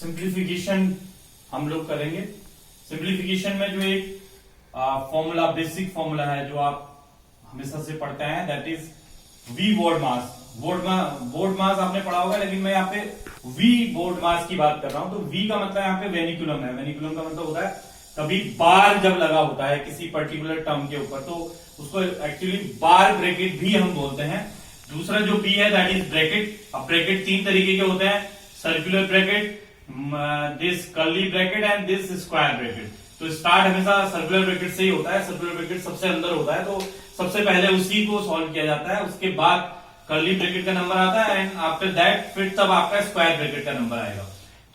Simplification हम लोग करेंगे। सिंप्लीफिकेशन में जो एक फॉर्मूला, बेसिक फॉर्मूला है जो आप हमेशा से पढ़ते हैं, that is BODMAS. BODMAS आपने पढ़ा होगा, लेकिन मैं यहाँ पे वी बोर्ड मास की बात कर रहा हूं। तो वी का मतलब यहाँ पे वेनिकुलम है। वेनिकुलम का मतलब होता है कभी बार जब लगा होता है किसी पर्टिकुलर टर्म के ऊपर, तो उसको एक्चुअली बार ब्रैकेट भी हम बोलते हैं। दूसरा जो बी है दैट इज ब्रैकेट। अब ब्रैकेट तीन तरीके के होते हैं, circular bracket, this curly bracket and this square bracket. तो स्टार्ट हमेशा सर्कुलर ब्रैकेट से ही होता है। सर्कुलर ब्रैकेट सबसे अंदर होता है, तो सबसे पहले उसी को सॉल्व किया जाता है। उसके बाद कर्ली ब्रैकेट का नंबर आता है एंड आफ्टर दैट फिर तब आपका स्क्वायर ब्रैकेट का नंबर आएगा।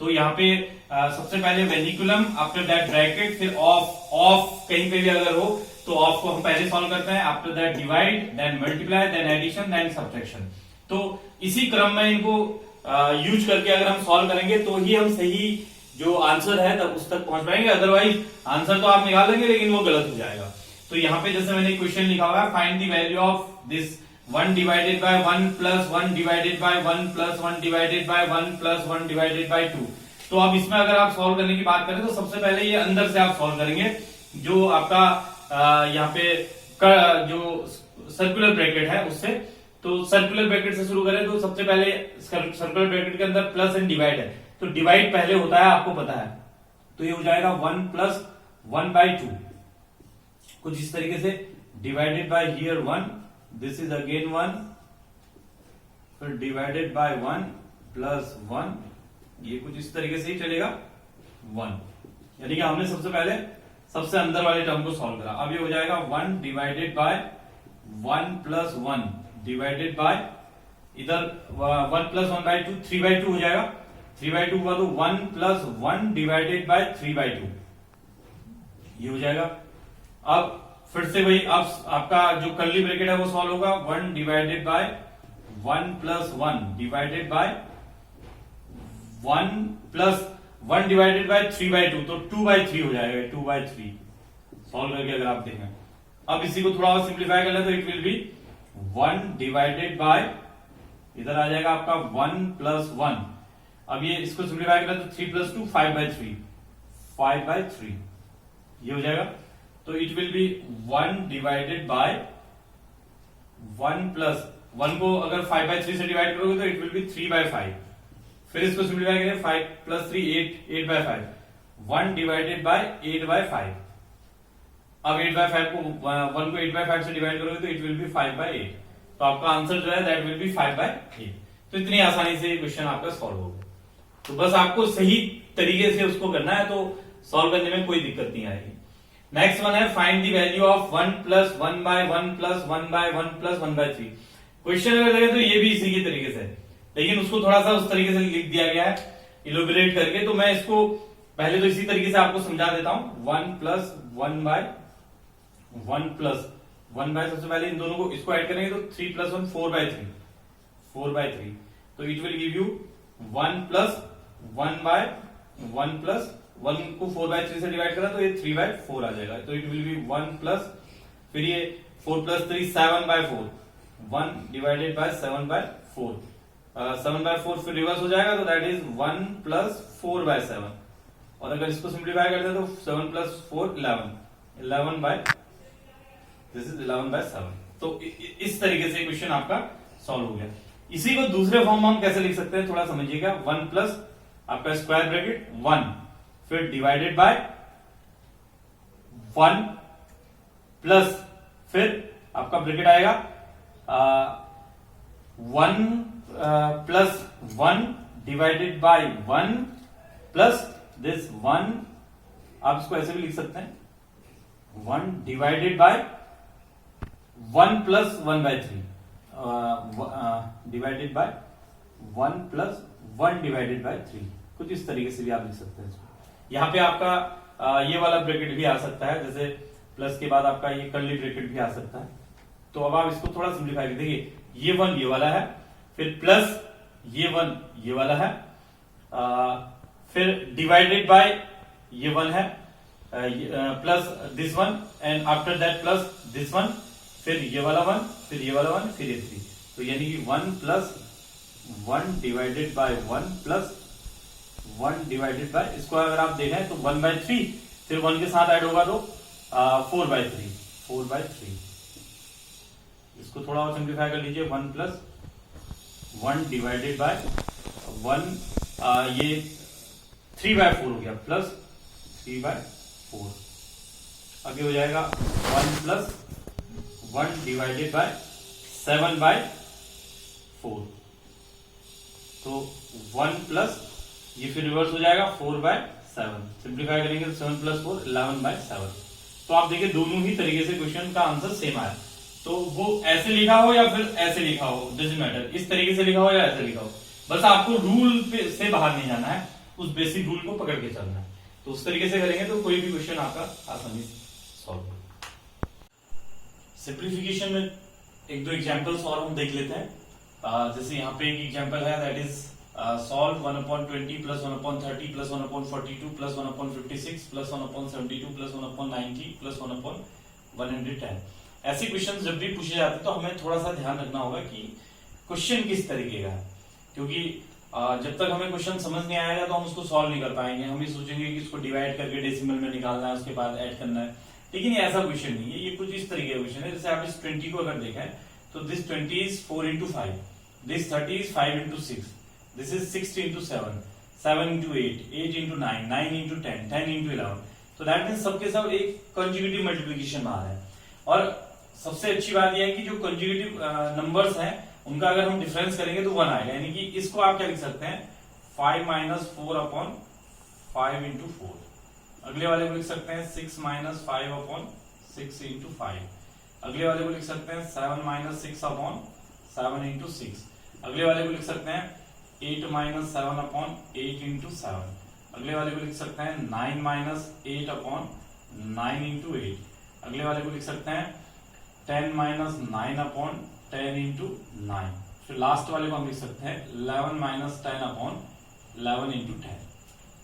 तो यहाँ पे सबसे पहले वेनिकुलम, आफ्टर दैट ब्रैकेट, फिर ऑफ कहीं पे भी अगर हो तो ऑफ को हम पहले सॉल्व करते हैं, after that divide, then multiply, then addition, then subtraction. तो इसी क्रम में इनको यूज करके अगर हम सॉल्व करेंगे तो ही हम सही जो आंसर है तब उस तक पहुंच पाएंगे। अदरवाइज आंसर तो आप निकाल लेंगे लेकिन वो गलत हो जाएगा। तो यहाँ पे जैसे मैंने क्वेश्चन लिखा हुआ है, find the value of this 1 divided by 1 plus 1 divided by 1 plus 1 divided by 1 plus 1 divided bye 2। तो अब इसमें अगर आप सॉल्व करने की बात करें तो सबसे पहले ये अंदर से आप सॉल्व करेंगे। जो आपका यहाँ पे जो सर्कुलर ब्रैकेट है उससे, तो सर्कुलर ब्रैकेट से शुरू करें तो सबसे पहले सर्कुलर ब्रैकेट के अंदर प्लस एंड डिवाइड है, तो डिवाइड पहले होता है, आपको पता है। तो ये हो जाएगा 1 प्लस 1 बाई 2, कुछ इस तरीके से, divided by here 1, this is again 1, फिर डिवाइडेड बाय 1 प्लस 1, ये कुछ इस तरीके से ही चलेगा 1। यानी कि हमने सबसे पहले सबसे अंदर वाले टर्म को सॉल्व करा। अब ये हो जाएगा 1 divided by 1 plus 1 divided bye, इधर 1 प्लस 1 बाई 2, 3 बाई 2 हो जाएगा। 3 बाई 2 हुआ तो 1 प्लस 1 डिवाइडेड बाय 3 बाई 2, ये हो जाएगा। अब फिर से वही, अब आपका जो कर्ली ब्रैकेट है वो सॉल्व होगा। 1 divided by 1 plus 1 divided by 1 plus 1 divided by 3 by 2, तो 2 बाई 3 हो जाएगा, 2 बाई 3 सॉल्व करके अगर आप देखें। अब इसी को थोड़ा और सिंप्लीफाई कर ले तो it will be 1 divided bye, इधर आ जाएगा आपका 1 प्लस 1। अब ये इसको सिंप्लीफाई करें तो 3 प्लस 2 5 बाई 3, 5 बाई 3 ये हो जाएगा। तो it will be 1 divided by 1 plus 1 को अगर 5 बाई 3 से डिवाइड करोगे तो इट विल बी 3 बाई 5। फिर इसको सिंप्लीफाई करें, 5 plus 3 8, 8 by 5, 1 divided bye 8 by 5। अब 8 बाई 5 को 1 को 8 बाई 5 से डिवाइड करोगे तो इट विल बी 5 बाई 8। तो आपका आंसर जो है दैट विल बी 5 बाई 8। तो इतनी आसानी से क्वेश्चन आपका सॉल्व होगा। तो बस आपको सही तरीके से उसको करना है, तो सॉल्व करने में कोई दिक्कत नहीं आएगी। नेक्स्ट वन है, find the value of 1 plus 1 by 1 plus 1 by 1 plus 1 by 3। Question अगर देखें तो ये भी इसी के तरीके से, लेकिन उसको थोड़ा सा उस तरीके से लिख दिया गया है इलोबरेट करके। तो मैं इसको पहले तो इसी तरीके से आपको समझा देता हूं। 1 प्लस 1 बाय 1 प्लस 1 बाय, सबसे पहले इन दोनों को इसको ऐड करेंगे तो 3 प्लस 1 4 बाय 3, 4 बाय 3। तो it will give you 1 plus 1 by 1 plus 1 को 4 बाय 3 से डिवाइड करा तो ये 3 बाय 4 आ जाएगा। तो इट विल बी 1 प्लस, फिर ये 4 plus 3 7 by 4, 1 divided by 7 by 4, 7 by 4 फिर रिवर्स हो जाएगा तो दैट इज 1 प्लस 4 बाय 7। और अगर इसको सिंप्लीफाई करते हैं तो 7 plus 4 11, 11 by, this is 11 by 7। तो इस तरीके से क्वेश्चन आपका सॉल्व हो गया। इसी को दूसरे फॉर्म में हम कैसे लिख सकते हैं, थोड़ा समझिएगा। 1 प्लस आपका स्क्वायर ब्रैकेट 1, फिर डिवाइडेड बाय 1 प्लस, फिर आपका ब्रैकेट आएगा 1 plus 1 divided by 1 plus this 1, आप इसको ऐसे भी लिख सकते हैं 1 divided by 1 plus 1 by 3, divided by 1 plus 1 divided by 3, कुछ इस तरीके से भी आप लिख सकते हैं। यहाँ पे आपका ये वाला ब्रैकेट भी आ सकता है, जैसे प्लस के बाद आपका ये कर्ली ब्रैकेट भी आ सकता है। तो अब आप इसको थोड़ा सिंप्लीफाई कर देखिए, ये 1 ये वाला है, फिर प्लस ये 1 ये वाला है, फिर डिवाइडेड बाय ये 1 है, plus this 1 and after that plus this 1, फिर ये वाला 1, फिर ये वाला 1, फिर ये 3। तो यानी कि 1 plus 1 divided by 1 plus 1 divided bye, इसको अगर आप देखें तो 1/3, फिर 1 के साथ ऐड होगा तो 4/3, 4/3। इसको थोड़ा और सिंप्लीफाई कर लीजिए, 1 प्लस 1 डिवाइडेड बाय 1, ये 3/4 हो गया, प्लस 3/4। आगे हो जाएगा 1 प्लस 1 डिवाइडेड बाय 7/4। तो 1 प्लस, ये फिर रिवर्स हो जाएगा 4/7। सिंप्लीफाई करेंगे तो 7 प्लस 4 11/7। तो आप देखिए दोनों ही तरीके से क्वेश्चन का आंसर सेम आया। तो वो ऐसे लिखा हो या फिर ऐसे लिखा हो, डजंट मैटर, इस तरीके से लिखा हो या ऐसे लिखा हो, बस आपको रूल से बाहर नहीं जाना है, उस बेसिक रूल को पकड़ के चलना है। तो उस तरीके से करेंगे तो कोई भी क्वेश्चन आपका आसानी से सॉल्व होगा। सिंप्लीफिकेशन में एक दो एग्जांपल्स और हम देख लेते हैं। जैसे यहाँ पे एक एग्जांपल है, that is solve 1/20 plus 1/30 plus 1/42 plus 1/56 plus 1/72 plus 1/90 plus 1/110। ऐसे क्वेश्चन जब भी पूछे जाते हैं तो हमें थोड़ा सा ध्यान रखना होगा कि क्वेश्चन किस तरीके का है, क्योंकि जब तक हमें क्वेश्चन समझ नहीं आएगा तो हम उसको सॉल्व नहीं कर पाएंगे। हम ये सोचेंगे कि इसको डिवाइड करके डेसिमल में निकालना है, उसके बाद ऐड करना है, लेकिन ये ऐसा क्वेश्चन नहीं है। ये कुछ इस तरीके का क्वेश्चन है, जैसे आप इस 20 को अगर देखें तो this 20 is 4 into 5, this 30 is 5 into 6, this is 6 into 7, 7 into 8, 8 into 9, 9 into 10, 10 into 11। तो दैट मीन्स सबके सब एक कंजुगेटिव मल्टीप्लिकेशन में आ रहा है। और सबसे अच्छी बात यह है कि जो कंजुगेटिव नंबर्स हैं उनका अगर हम डिफरेंस करेंगे तो 1 आएगा, यानी कि इसको आप क्या लिख सकते हैं, 5 - 4/5 into 4। अगले वाले को लिख सकते हैं 6 - 5/6 into 5। अगले वाले को लिख सकते हैं 7 - 6/7 into 6। अगले वाले को लिख सकते हैं 8 - 7/8 into 7। अगले वाले को लिख सकते हैं 9 - 8/9 into 8। अगले वाले को लिख सकते हैं 10 - 9/10 into 9। फिर लास्ट वाले को हम लिख सकते हैं 11 - 10/11 into 10।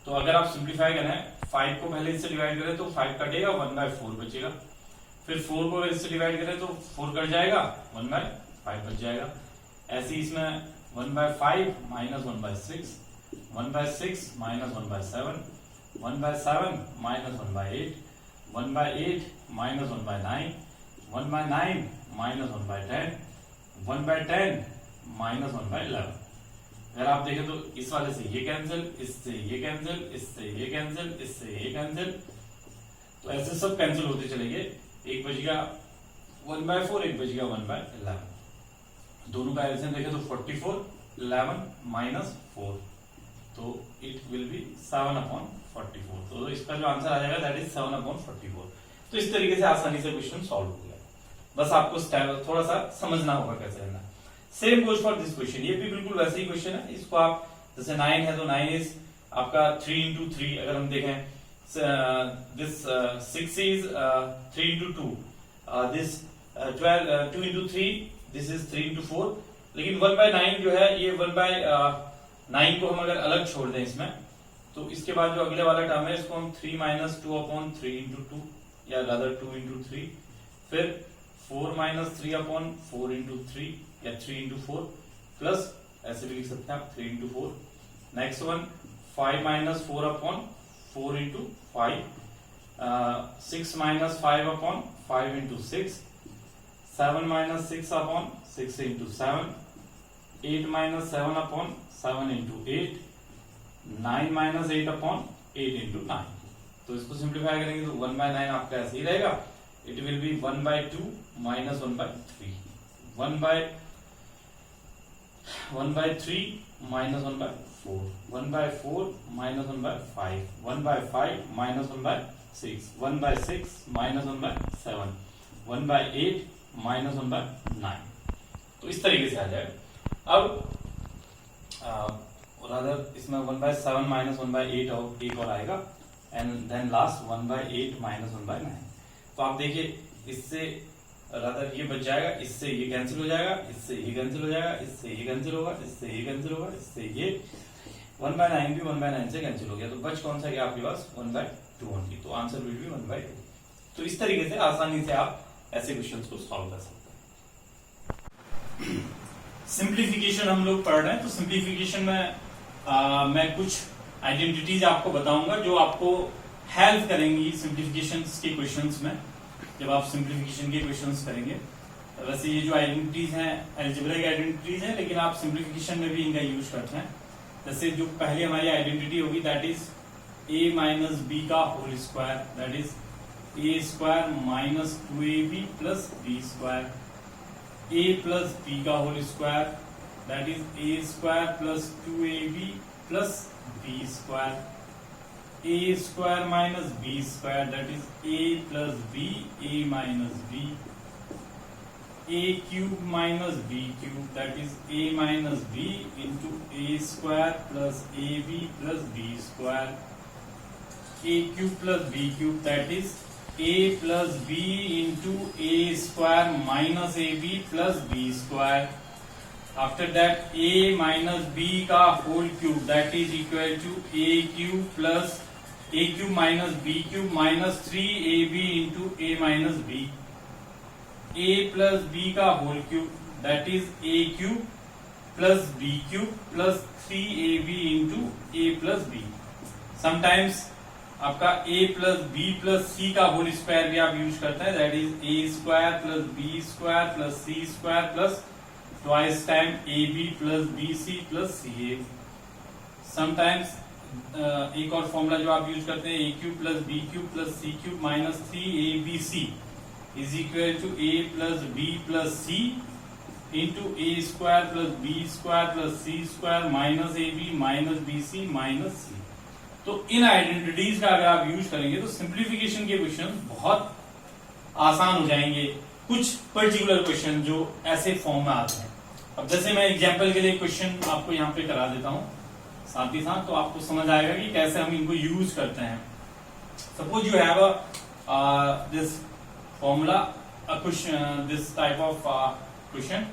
तो अगर आप सिंप्लीफाई करें, 5 को पहले इससे डिवाइड करें तो 5 कटेगा, 1/4 बचेगा। फिर 4 को इससे डिवाइड करें तो 4 कट जाएगा, 1/5 बच जाएगा। ऐसे इसमें 1/5 - 1/6, 1/6 - 1/7, 1/7 - 1/8, 1/8 - 1/9, 1/9 - 1/10, 1/10 - 1/11। अगर आप देखें तो इस वाले से ये कैंसिल, इससे ये कैंसिल, इससे ये कैंसिल, इससे ये कैंसिल, तो ऐसे सब कैंसिल होते चलेंगे। एक बच गया 1/4, एक बच गया 1/11। दोनों का एलसीएम देखें तो 44, 11 - 4, तो इट विल बी 7/44। तो इसका जो आंसर आ जाएगा दैट इज 7/44। तो इस तरीके से आसानी से क्वेश्चन सॉल्व हो गया, बस आपको थोड़ा सा समझना होगा कैसे करना। Same goes for this question, ये भी बिल्कुल वैसे ही क्वेश्चन है। इसको आप जैसे 9 है तो 9 इज आपका 3 into 3। अगर हम देखें this 6 is 3 into 2, this 2 into 3, this is 3 into 4। लेकिन 1/9 जो है ये 1/9 को हम अगर अलग छोड़ दें इसमें, तो इसके बाद जो अगले वाला टर्म है इसको हम 3 - 2/3 into 2 या रादर 2 into 3। फिर 4 - 3/4 into 3 या 3 into 4, प्लस ऐसे भी लिख सकते हैं आप 3 into 4। Next one 5 - 4/4 into 5, 6 - 5/5 into 6, 7 - 6/6 into 7, 8 - 7/7 into 8, 9 - 8/8 into 9। तो इसको सिंप्लीफाई करेंगे तो 1/9 आपका ऐसे ही रहेगा। It will be 1/2 - 1/3, 1/3 - 1/4, 1/4 - 1/5, 1/5 - 1/6, 1/6 - 1/7, 1/8 - 1/9। तो इस तरीके से आ जाएगा। अब रादर इसमें 1/7 - 1/8 और एक और आएगा, एंड देन लास्ट 1/8 - 1/9। तो आप देखिए इससे रादर ये बच जाएगा, इससे ये कैंसिल हो जाएगा, इससे ये कैंसिल हो जाएगा, इससे ये कैंसिल होगा, इससे ये कैंसिल होगा, इससे ये 1/9 भी 1/9 से कैंसिल हो गया। तो बच कौन सा गया आपके पास, 1/2 ओनली। तो आंसर विल बी 1/2। तो इस तरीके से आसानी से आप ऐसे क्वेश्चंस को सॉल्व कर सकते हैं। सिंप्लीफिकेशन हम लोग पढ़ रहे हैं, तो सिंप्लीफिकेशन में मैं कुछ आइडेंटिटीज आपको बताऊंगा जो आपको हेल्प करेंगी सिंप्लीफिकेशन के क्वेश्चंस में, जब आप सिंप्लीफिकेशन के क्वेश्चंस करेंगे। तो वैसे ये जो आइडेंटिटीज हैं एल्जेब्रिक आइडेंटिटीज हैं, लेकिन आप सिंप्लीफिकेशन में भी इनका यूज करते हैं। जैसे जो पहली हमारी आइडेंटिटी होगी that is a minus B का whole square, that is a square minus 2ab plus B square, a plus B का whole square that is a square plus 2ab plus B square, a square minus B square that is a plus B, a minus B, a cube minus B cube that is a minus B into a square plus ab plus B square, a cube plus B cube that is a plus b into a square minus ab plus B square. After that a minus b का whole cube that is equal to a cube plus a cube minus b cube minus 3ab into a minus b, a plus b का whole cube that is a cube plus b cube plus 3ab into a plus b। Sometimes आपका a plus b plus c का whole square भी आप use करते हैं, that is a square plus b square plus c square plus twice time ab plus bc plus ca। समटाइम्स एक और formula जो आप यूज करते हैं a cube plus b cube plus c cube minus 3abc is equal to a plus b plus c into a square plus b square plus c square minus ab minus bc minus c। तो इन identities का अगर आप use करेंगे तो simplification के question बहुत आसान हो जाएंगे। कुछ पर्टिकुलर क्वेश्चन जो ऐसे फॉर्म में आते हैं, अब जैसे मैं एग्जांपल के लिए क्वेश्चन आपको यहाँ पे करा देता हूँ साथ ही साथ, तो आपको समझ आएगा कि कैसे हम इनको यूज करते हैं। Suppose you have this formula question, this type of question,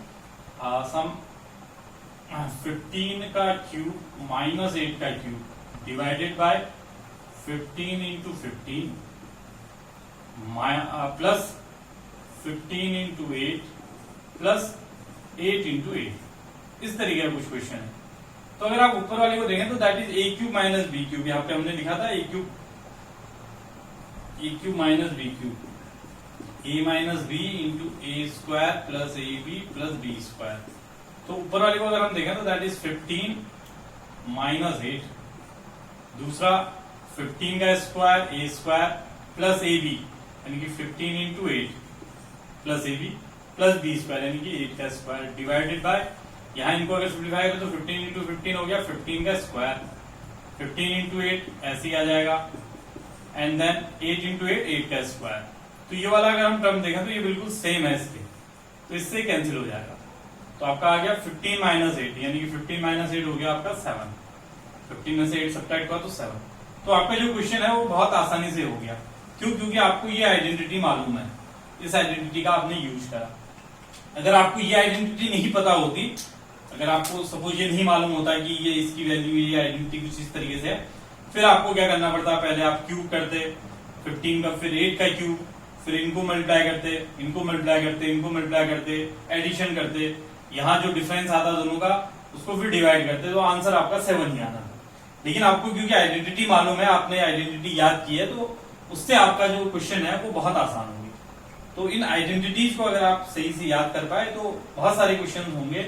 sum 15 का क्यूब माइनस 8 का cube divided by 15 into 15 plus 15 into 8 plus 8 into 8, इस तरीके का कुछ क्वेश्चन है। तो अगर आप ऊपर वाले को देखें तो that is a cube minus B cube, यहाँ पे हमने लिखा था a cube minus B cube, a minus B into a square plus a b plus B square. तो ऊपर वाले को अगर हम देखें तो दैट इज 15 माइनस 8, दूसरा 15 का square a square plus a b यानी कि 15 into 8 plus a b plus B square यानी कि 8 का स्क्वायर डिवाइडेड बाय, यहाँ इनको अगर सिंप्लीफाई करें तो 15 इंटू 15 हो गया 15 का स्क्वायर, 15 इंटू 8 ऐसे ही आ जाएगा, एंड देन 8 इंटू 8 का स्क्वायर। तो ये वाला अगर हम टर्म देखें तो ये बिल्कुल सेम है इसके, तो इससे कैंसिल हो जाएगा। तो आपका आ गया 15 माइनस 8 यानी कि 15 माइनस 8 हो गया आपका 7, 15 में से 8 सब्ट्रैक्ट हुआ तो 7। तो आपका जो क्वेश्चन है वो बहुत आसानी से हो गया। क्यों? क्योंकि आपको ये आइडेंटिटी मालूम है, इस आइडेंटिटी का आपने यूज करा। अगर आपको ये आइडेंटिटी नहीं पता होती, अगर आपको सपोज ये नहीं मालूम होता कि ये इसकी वैल्यू, ये आइडेंटिटी कुछ इस तरीके से है, फिर आपको क्या करना पड़ता, पहले आप क्यूब करते 15 का, फिर 8 का क्यूब, फिर इनको मल्टीप्लाई करते, इनको मल्टीप्लाई करते, इनको मल्टीप्लाई करते, एडिशन करते, यहाँ जो डिफरेंस आता दोनों का उसको फिर डिवाइड करते, तो आंसर आपका 7 ही आना। लेकिन आपको क्योंकि आइडेंटिटी मालूम है, आपने आइडेंटिटी याद की है, तो उससे आपका जो क्वेश्चन है वो बहुत आसान होगी। तो इन आइडेंटिटीज को अगर आप सही से याद कर पाए तो बहुत सारे क्वेश्चन होंगे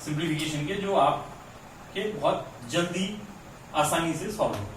सिंप्लीफिकेशन के जो आपके बहुत जल्दी आसानी से सॉल्व होंगे।